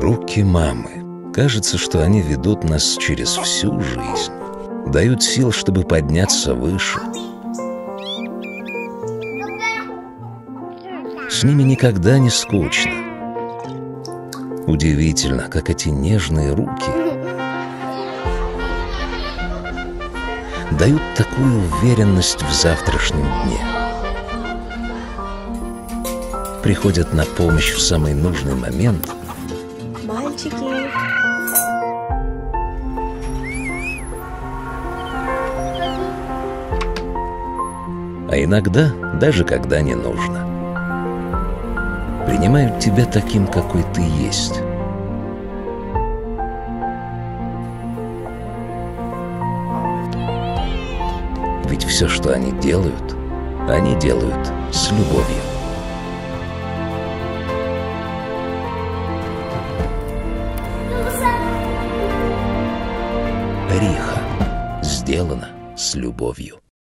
Руки мамы. Кажется, что они ведут нас через всю жизнь. Дают сил, чтобы подняться выше. С ними никогда не скучно. Удивительно, как эти нежные руки дают такую уверенность в завтрашнем дне. Приходят на помощь в самый нужный момент. Мальчики. А иногда, даже когда не нужно. Принимают тебя таким, какой ты есть. Ведь все, что они делают с любовью. Риха сделано с любовью.